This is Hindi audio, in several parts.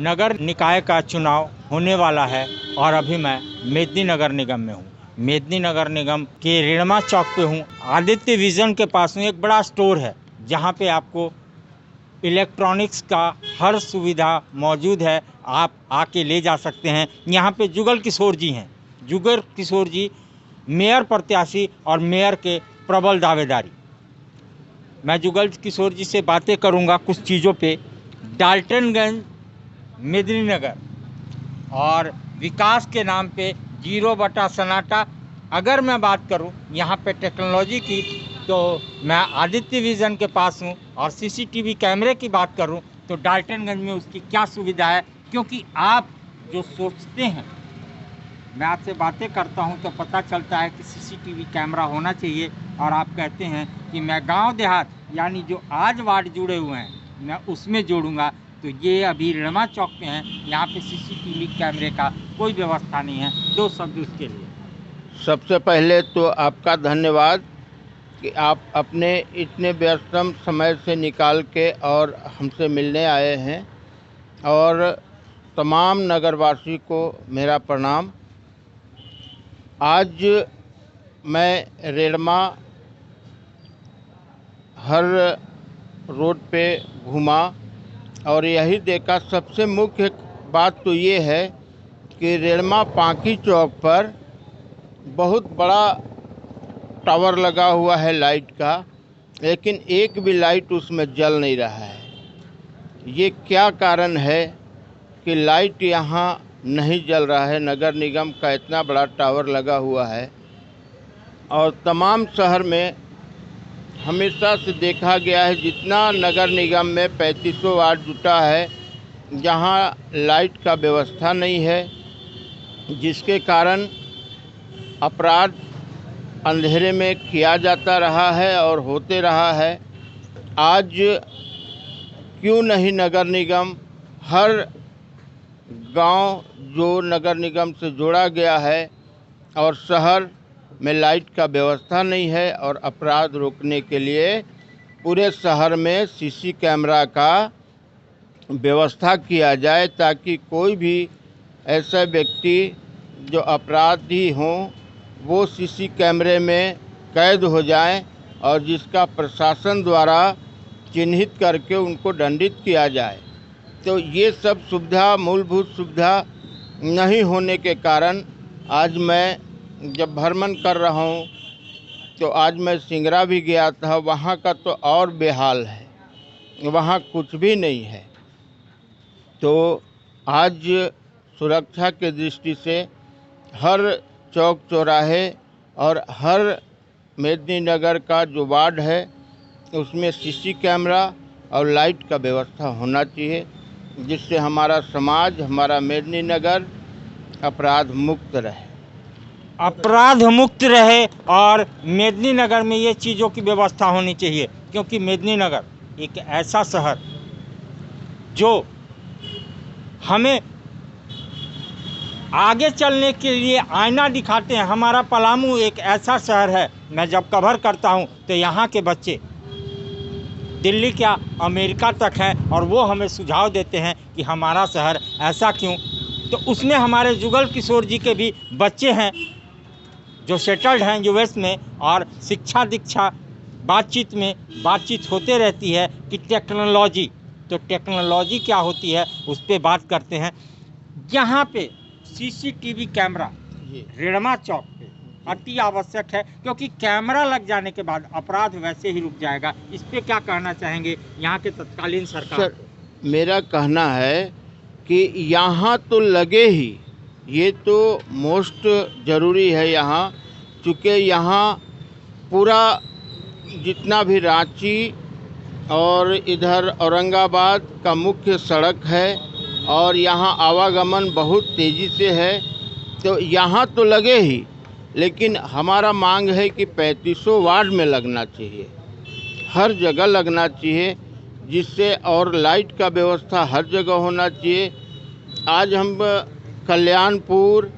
नगर निकाय का चुनाव होने वाला है और अभी मैं मेदिनी नगर निगम में हूँ। मेदिनी नगर निगम के रेड़मा चौक पे हूँ। आदित्य विजन के पास में एक बड़ा स्टोर है जहाँ पे आपको इलेक्ट्रॉनिक्स का हर सुविधा मौजूद है। आप आके ले जा सकते हैं। यहाँ पे जुगल किशोर जी हैं। जुगल किशोर जी मेयर प्रत्याशी और मेयर के प्रबल दावेदारी। मैं जुगल किशोर जी से बातें करूँगा कुछ चीज़ों पे। डाल्टनगंज मेदिनी नगर और विकास के नाम पे 0 सन्नाटा। अगर मैं बात करूं यहाँ पे टेक्नोलॉजी की तो मैं आदित्य विजन के पास हूँ और सीसीटीवी कैमरे की बात करूं तो डाल्टनगंज में उसकी क्या सुविधा है, क्योंकि आप जो सोचते हैं, मैं आपसे बातें करता हूं तो पता चलता है कि सीसीटीवी कैमरा होना चाहिए और आप कहते हैं कि मैं गांव देहात यानी जो आज वार्ड जुड़े हुए हैं मैं उसमें जोड़ूंगा। तो ये अभी रेड़मा चौक पे हैं, यहाँ पे सीसीटीवी कैमरे का कोई व्यवस्था नहीं है। 2 शब्द उसके लिए। सबसे पहले तो आपका धन्यवाद कि आप अपने इतने व्यस्तम समय से निकाल के और हमसे मिलने आए हैं। और तमाम नगरवासी को मेरा प्रणाम। आज मैं रेड़मा हर रोड पे घूमा और यही देखा, सबसे मुख्य बात तो ये है कि रेड़मा पांकी चौक पर बहुत बड़ा टावर लगा हुआ है लाइट का, लेकिन एक भी लाइट उसमें जल नहीं रहा है। ये क्या कारण है कि लाइट यहाँ नहीं जल रहा है? नगर निगम का इतना बड़ा टावर लगा हुआ है और तमाम शहर में हमेशा से देखा गया है, जितना नगर निगम में 3500 वार्ड जुटा है, जहाँ लाइट का व्यवस्था नहीं है, जिसके कारण अपराध अंधेरे में किया जाता रहा है और होते रहा है। आज क्यों नहीं नगर निगम हर गांव जो नगर निगम से जोड़ा गया है और शहर में लाइट का व्यवस्था नहीं है और अपराध रोकने के लिए पूरे शहर में सीसी कैमरा का व्यवस्था किया जाए, ताकि कोई भी ऐसा व्यक्ति जो अपराधी हों वो सीसी कैमरे में कैद हो जाएं और जिसका प्रशासन द्वारा चिन्हित करके उनको दंडित किया जाए। तो ये सब सुविधा, मूलभूत सुविधा नहीं होने के कारण आज मैं जब भ्रमण कर रहा हूँ तो आज मैं सिंगरा भी गया था, वहाँ का तो और बेहाल है, वहाँ कुछ भी नहीं है। तो आज सुरक्षा के दृष्टि से हर चौक चौराहे और हर मेदिनी नगर का जो वार्ड है उसमें सीसी कैमरा और लाइट का व्यवस्था होना चाहिए, जिससे हमारा समाज, हमारा मेदिनी नगर अपराध मुक्त रहे। अपराध मुक्त रहे और मेदिनी नगर में ये चीज़ों की व्यवस्था होनी चाहिए, क्योंकि मेदिनी नगर एक ऐसा शहर जो हमें आगे चलने के लिए आईना दिखाते हैं। हमारा पलामू एक ऐसा शहर है, मैं जब कवर करता हूँ तो यहाँ के बच्चे दिल्ली क्या अमेरिका तक हैं और वो हमें सुझाव देते हैं कि हमारा शहर ऐसा क्यों। तो उसमें हमारे जुगल किशोर जी के भी बच्चे हैं जो सेटल्ड हैं यूएस में, और शिक्षा दीक्षा बातचीत होते रहती है कि टेक्नोलॉजी, तो टेक्नोलॉजी क्या होती है उस पर बात करते हैं। यहाँ पे सीसीटीवी कैमरा रेड़मा चौक पे अति आवश्यक है, क्योंकि कैमरा लग जाने के बाद अपराध वैसे ही रुक जाएगा। इस पे क्या कहना चाहेंगे यहाँ के तत्कालीन सरकार? सर, मेरा कहना है कि यहाँ तो लगे ही, ये तो मोस्ट ज़रूरी है यहाँ, चूँकि यहाँ पूरा जितना भी रांची और इधर औरंगाबाद का मुख्य सड़क है और यहाँ आवागमन बहुत तेज़ी से है, तो यहाँ तो लगे ही, लेकिन हमारा मांग है कि 3500 वार्ड में लगना चाहिए, हर जगह लगना चाहिए, जिससे और लाइट का व्यवस्था हर जगह होना चाहिए। आज हम कल्याणपुर,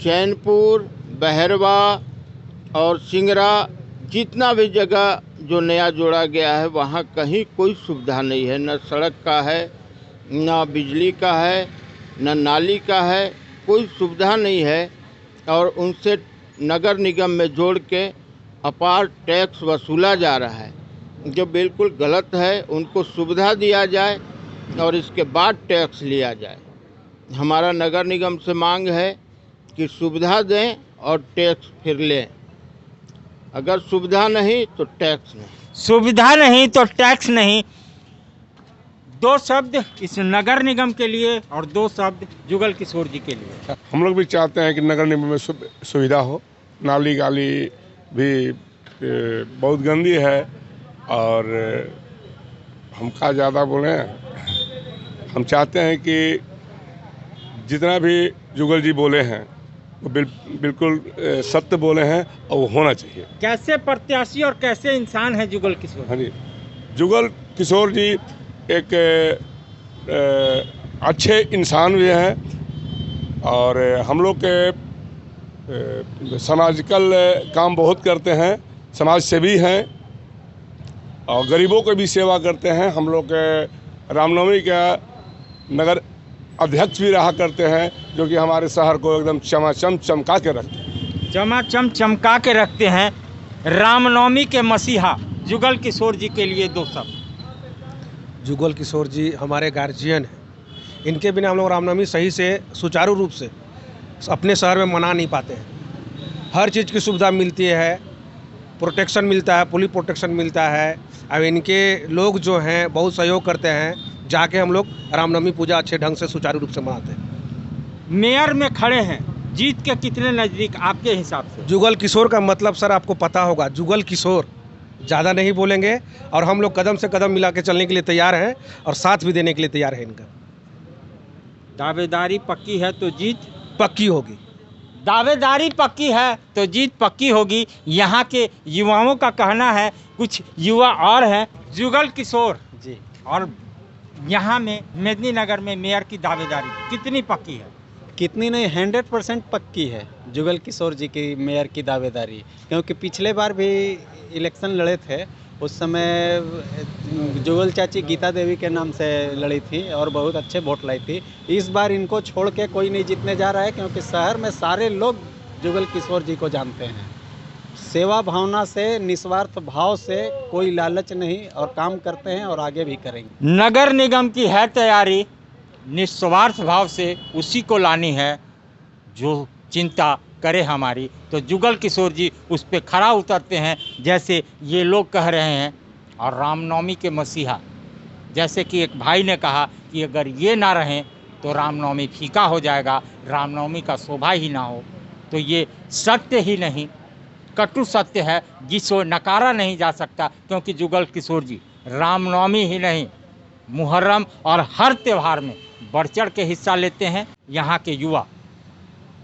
चैनपुर, बहरवा और सिंगरा, जितना भी जगह जो नया जोड़ा गया है, वहाँ कहीं कोई सुविधा नहीं है, न सड़क का है, ना बिजली का है, ना नाली का है, कोई सुविधा नहीं है और उनसे नगर निगम में जोड़ के अपार टैक्स वसूला जा रहा है, जो बिल्कुल गलत है। उनको सुविधा दिया जाए और इसके बाद टैक्स लिया जाए। हमारा नगर निगम से मांग है कि सुविधा दें और टैक्स फिर लें। अगर सुविधा नहीं तो टैक्स नहीं। सुविधा नहीं तो टैक्स नहीं, दो शब्द इस नगर निगम के लिए और दो शब्द जुगल किशोर जी के लिए। हम लोग भी चाहते हैं कि नगर निगम में सुविधा हो। नाली गाली भी बहुत गंदी है और हम क्या ज़्यादा बोले, हम चाहते हैं कि जितना भी जुगल जी बोले हैं वो बिल्कुल सत्य बोले हैं और वो होना चाहिए। कैसे प्रत्याशी और कैसे इंसान है जुगल किशोर? हाँ जी, जुगल किशोर जी एक अच्छे इंसान भी हैं और हम लोग के सामाजिकल काम बहुत करते हैं, समाज सेवी हैं और गरीबों की भी सेवा करते हैं। हम लोग के रामनवमी का नगर अध्यक्ष भी रहा करते हैं, जो कि हमारे शहर को एकदम चमाचम चमका के रखते हैं। चमाचम चमका के रखते हैं। रामनवमी के मसीहा जुगल किशोर जी के लिए दो शब्द। जुगल किशोर जी हमारे गार्जियन हैं, इनके बिना हम लोग रामनवमी सही से सुचारू रूप से अपने शहर में मना नहीं पाते हैं। हर चीज़ की सुविधा मिलती है, प्रोटेक्शन मिलता है, पुलिस प्रोटेक्शन मिलता है। अब इनके लोग जो हैं बहुत सहयोग करते हैं, जाके हम लोग रामनवमी पूजा अच्छे ढंग से सुचारू रूप से मनाते हैं। मेयर में खड़े हैं, जीत के कितने नज़दीक आपके हिसाब से? जुगल किशोर का मतलब सर आपको पता होगा, जुगल किशोर, ज़्यादा नहीं बोलेंगे और हम लोग कदम से कदम मिला के चलने के लिए तैयार हैं और साथ भी देने के लिए तैयार है इनका। दावेदारी पक्की है तो जीत पक्की होगी। दावेदारी पक्की है तो जीत पक्की होगी, यहाँ के युवाओं का कहना है। कुछ युवा और हैं। जुगल किशोर जी, और यहाँ में मेदिनीनगर में मेयर की दावेदारी कितनी पक्की है? कितनी नहीं, 100% पक्की है जुगल किशोर जी की मेयर की दावेदारी। क्योंकि पिछले बार भी इलेक्शन लड़े थे, उस समय जुगल चाची गीता देवी के नाम से लड़ी थी और बहुत अच्छे वोट लाई थी। इस बार इनको छोड़ के कोई नहीं जीतने जा रहा है, क्योंकि शहर में सारे लोग जुगल किशोर जी को जानते हैं। सेवा भावना से, निस्वार्थ भाव से, कोई लालच नहीं, और काम करते हैं और आगे भी करेंगे। नगर निगम की है तैयारी, निस्वार्थ भाव से उसी को लानी है जो चिंता करे हमारी। तो जुगल किशोर जी उस पर खरा उतरते हैं, जैसे ये लोग कह रहे हैं। और रामनवमी के मसीहा, जैसे कि एक भाई ने कहा कि अगर ये ना रहें तो रामनवमी फीका हो जाएगा, रामनवमी का शोभा ही ना हो। तो ये सत्य ही नहीं, कटु सत्य है, जिसको नकारा नहीं जा सकता। क्योंकि जुगल किशोर जी रामनवमी ही नहीं, मुहर्रम और हर त्यौहार में बढ़ चढ़ के हिस्सा लेते हैं। यहाँ के युवा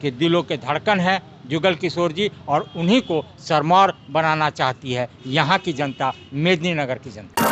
के दिलों के धड़कन है जुगल किशोर जी, और उन्हीं को सरमौर बनाना चाहती है यहाँ की जनता, मेदिनीनगर की जनता।